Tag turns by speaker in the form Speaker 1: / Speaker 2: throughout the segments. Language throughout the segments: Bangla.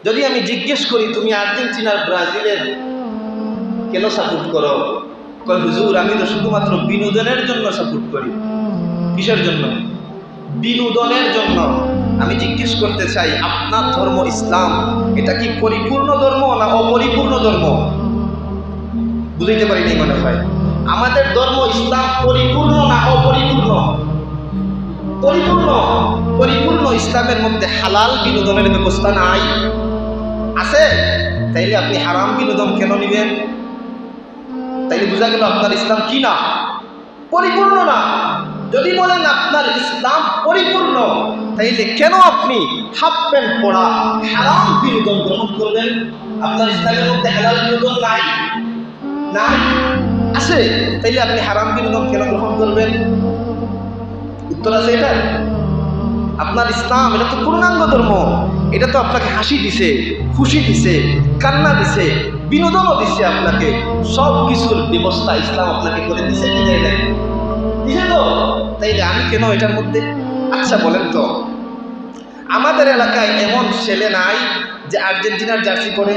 Speaker 1: যদি আমি জিজ্ঞেস করি তুমি আর্জেন্টিনার ব্রাজিলের কেন সাপোর্ট করো, কয় হুজুর আমি তো শুধুমাত্র বিনোদনের জন্য সাপোর্ট করি। কিসের জন্য? বিনোদনের জন্য। আমি জিজ্ঞেস করতে চাই আপনার ধর্ম ইসলাম এটা কি পরিপূর্ণ ধর্ম না অপরিপূর্ণ ধর্ম? বুঝতে পারিনি মনে হয়। আমাদের ধর্ম ইসলাম পরিপূর্ণ না অপরিপূর্ণ? পরিপূর্ণ। পরিপূর্ণ ইসলামের মধ্যে হালাল বিনোদনের ব্যবস্থা নাই, আছে? তাইলে আপনি হারাম বিনোদন কেন নিবেন? তাইলে বোঝা গেল আপনার ইসলাম কি না? পরিপূর্ণ না। যদি বলেন আপনার ইসলাম পরিপূর্ণ, তাইলে কেন আপনি হাফ প্যান্ট পরা হারাম বিনোদন গ্রহণ করবেন? আপনার ইসলামের মধ্যে হালাল বিনোদন নাই? নাই, আছে। তাইলে আপনি হারাম বিনোদন কেন গ্রহণ করবেন? উত্তর আছে এটা? আপনার ইসলাম এটা তো পূর্ণাঙ্গ ধর্ম। এটা তো আপনাকে হাসি দিছে, খুশি দিছে, কান্না দিছে, বিনোদনও দিছে, আপনাকে সব কিছুর ব্যবস্থা ইসলাম আপনাকে করে দিছে কি দেয় নাই? দিছে তো। তাইলে আমি কেন এটার মধ্যে? আচ্ছা বলেন তো, আমাদের এলাকায় এমন ছেলে নাই যে আর্জেন্টিনার জার্সি পরে?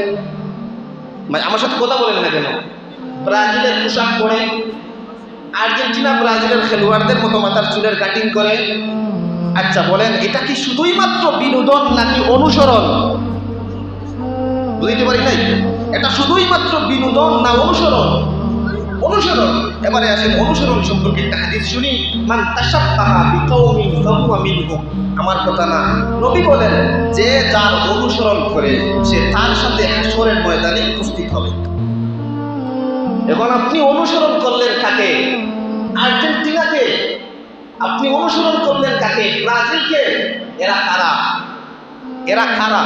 Speaker 1: আমার সাথে কথা বলেন না কেন? ব্রাজিলের পোশাক পরে, আর্জেন্টিনা ব্রাজিলের খেলোয়াড়দের মতো মাথার চুলের কাটিং করে। আচ্ছা বলেন, এটা কি শুধুই মাত্র বিনোদন নাকি অনুসরণ? বুঝতে পারি নাই। এটা শুধুই মাত্র বিনোদন না অনুসরণ? অনুসরণ। এবারে আসেন অনুসরণ সম্পর্কে একটা হাদিস শুনি। মান তাশাব্বাহা বিকাউমিন ফাহুয়া মিনহুম। আমার কথা না, নবী বলেন যে যার অনুসরণ করে সে তার সাথে হাসরের ময়দানে উপস্থিত হবে। এখন আপনি অনুসরণ করলেন কাকে? আর্জেন্টিনাকে। আপনি অনুসরণ করলেন কাকে? ব্রাজিলকে। এরা কারা? এরা কারা?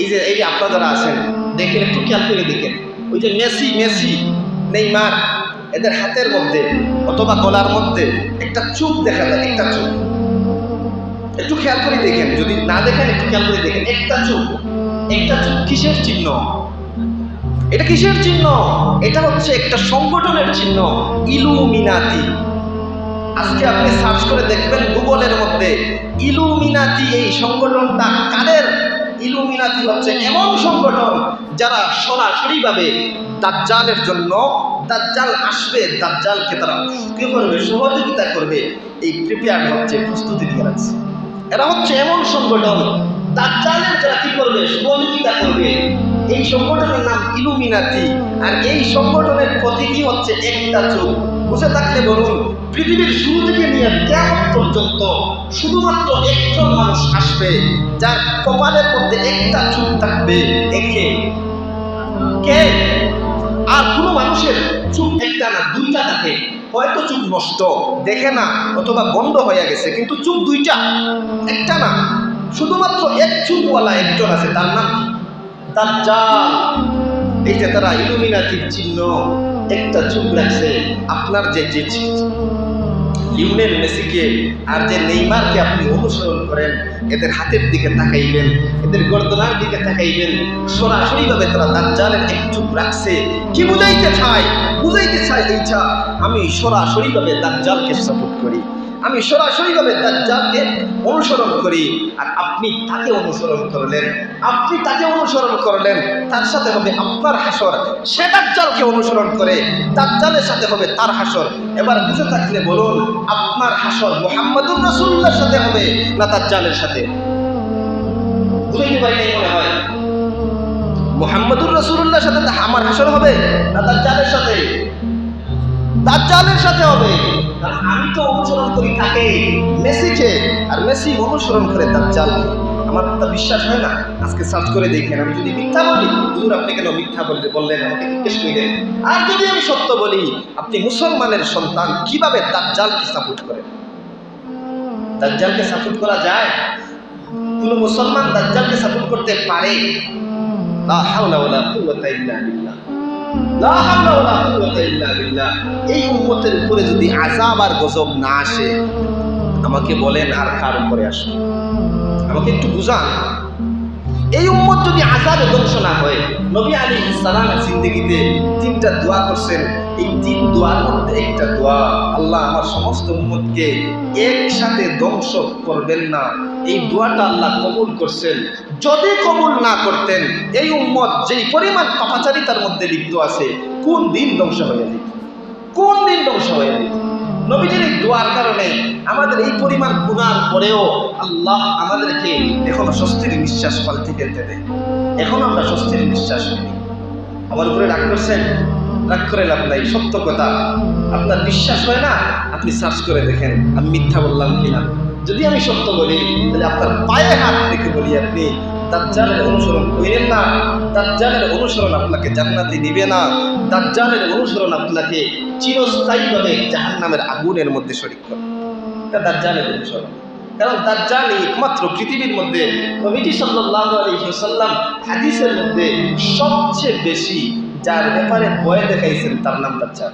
Speaker 1: এই যে আপনারা যারা আছেন দেখেন, একটু খেয়াল করে দেখেন, ওই যে মেসি নেইমার, এদের হাতের মধ্যে অথবা গলার মধ্যে একটা চুপ দেখা যায়, একটা চুপ। একটু খেয়াল করে দেখেন, যদি না দেখেন একটু খেয়াল করে দেখেন, একটা চুপ কিসের চিহ্ন? এটা কিসের চিহ্ন? এটা হচ্ছে একটা সংগঠনের চিহ্ন, ইলুমিনাতি। আজকে আপনি সার্চ করে দেখবেন গুগলের মধ্যে, ইলুমিনাতি এই সংগঠনটা কাদের? ইলুমিনাতি হচ্ছে এমন সংগঠন যারা সরাসরিভাবে দাজ্জালের জন্য, দাজ্জাল আসবে, দাজ্জালকে তারা কি করবে? সহযোগিতা করবে। এই প্রিপেয়ার হচ্ছে, প্রস্তুতি নিয়ে রাখছে। এরা হচ্ছে এমন সংগঠন দাজ্জালের যারা কি করবে? সহযোগিতা করবে। এই সংগঠনের নাম ইলুমিনাতি। আর এই সংগঠনের প্রতীকী হচ্ছে একটা চোখ। বুঝে থাকলে বলুন, পৃথিবীর শুরু থেকে নিয়ে কিয়ামত পর্যন্ত শুধুমাত্র একজন মানুষ আসবে যার কপালের মধ্যে একটা চুপ থাকবে। একে কে? আর কোনো মানুষের চুপ একটা না দুইটা থাকে। হয়তো চুপ নষ্ট, দেখে না, অথবা বন্ধ হয়ে গেছে, কিন্তু চুপ দুইটা, একটা না। শুধুমাত্র এক চুপওয়ালা একজন আছে, তার নাম কি? দাজ্জাল। এই যে তারা ইলুমিনাতির চিহ্ন, একটা চুপ রাখছে। আপনার যে লিওনেল মেসিকে আর যে নেইমারকে আপনি অনুসরণ করেন, এদের হাতের দিকে তাকাইবেন, এদের গর্দনার দিকে তাকাইবেন, সরাসরিভাবে তারা দাজ্জালের এক চুপ রাখছে। কি বুঝাইতে চায়? বুঝাইতে চায় এইটা, আমি সরাসরিভাবে দাজ্জালকে সাপোর্ট করি, আমি সরাসরিভাবে দাজ্জালকে অনুসরণ করি। আর আপনি তাকে অনুসরণ করলেন, আপনি তাকে অনুসরণ করলেন, তার সাথে হবে আপনার হাসর। সে দাজ্জালকে অনুসরণ করে, দাজ্জালের সাথে হবে তার হাসর। এবার বুঝে থাকলে বলুন, আপনার হাসর মুহাম্মদুর রাসূলুল্লাহর সাথে হবে না দাজ্জালের সাথে? বুঝতে পারি নাই মনে হয়। মুহাম্মদুর রাসূলুল্লাহর সাথে আমার হাসর হবে না দাজ্জালের সাথে? দাজ্জালের সাথে হবে। কারণ আমি তো অনুসরণ করি তাকে, মেসিকে, আর মেসি অনুসরণ করে দাজ্জালকে। আমার কথা বিশ্বাস হয় না? আজকে সার্চ করে দেখেন। আমি যদি মিথ্যা বলি, হুজুর আপনি কেন মিথ্যা বললেন, আমাকে জিজ্ঞেস করেন। আর যদি আমি সত্য বলি, আপনি মুসলমানের সন্তান কিভাবে দাজ্জালকে সাপোর্ট করেন? দাজ্জালকে সাপোর্ট করা যায়? কোন মুসলমান দাজ্জালকে সাপোর্ট করতে পারে? লা হাওলা ওয়ালা কুওয়াতা ইল্লা বিল্লাহ, লা হাওলা ওয়ালা কুওয়াতা ইল্লা বিল্লাহ। এই উম্মতের উপরে যদি আযাব আর গজব না আসে, আমাকে বলেন আর কার উপরে আসবে? আমাকে একটু বুঝান। এই উম্মত যদি আযাবে ধ্বংস না হয়, নবী আলাইহিস সালামের জিন্দেগিতে 3টা দোয়া করছেন। এই 3 দোয়ার মধ্যে একটা দোয়া, আল্লাহ আমার সমস্ত উম্মতকে একসাথে ধ্বংস করবেন না, এই দোয়াটা আল্লাহ কবুল করছেন। যদি কবুল না করতেন এই উম্মত যেই পরিমাণ পাপাচারিতার মধ্যে লিপ্ত আছে কোন দিন ধ্বংস হয়ে যেত, কোন দিন ধ্বংস হয়ে যেত। নবীজির এই দোয়ার কারণে আমাদের এই পরিমাণ গুনার পরেও আল্লাহ আমাদেরকে এখনো স্বস্তির নিঃশ্বাস পালতে ফেলতে দেয়, এখনো আমরা স্বস্তির নিঃশ্বাস নিই। আমার উপরে রাগ করছেন, রাগ করে লাভ নাই, সত্য কথা। আপনার বিশ্বাস হয় না, আপনি সার্চ করে দেখেন আমি মিথ্যা বললাম কিনা। যদি আমি সত্য বলি তাহলে আপনার পায়ে হাত রেখে বলি আপনি দাজ্জালের অনুসরণ করেন না। দাজ্জালের অনুসরণ আপনাকে জান্নাতে দিবে না। দাজ্জালের অনুসরণ আপনাকে চিরস্থায়ীভাবে জাহান্নামের আগুনের মধ্যে শরীক করবে। এটা দাজ্জালের অনুসরণ। কারণ দাজ্জাল একমাত্র পৃথিবীর মধ্যে নবীজি সাল্লাল্লাহু আলাইহি ওয়াসাল্লাম হাদিসের মধ্যে সবচেয়ে বেশি যার ব্যাপারে ভয় দেখাইছেন তার নাম দাজ্জাল।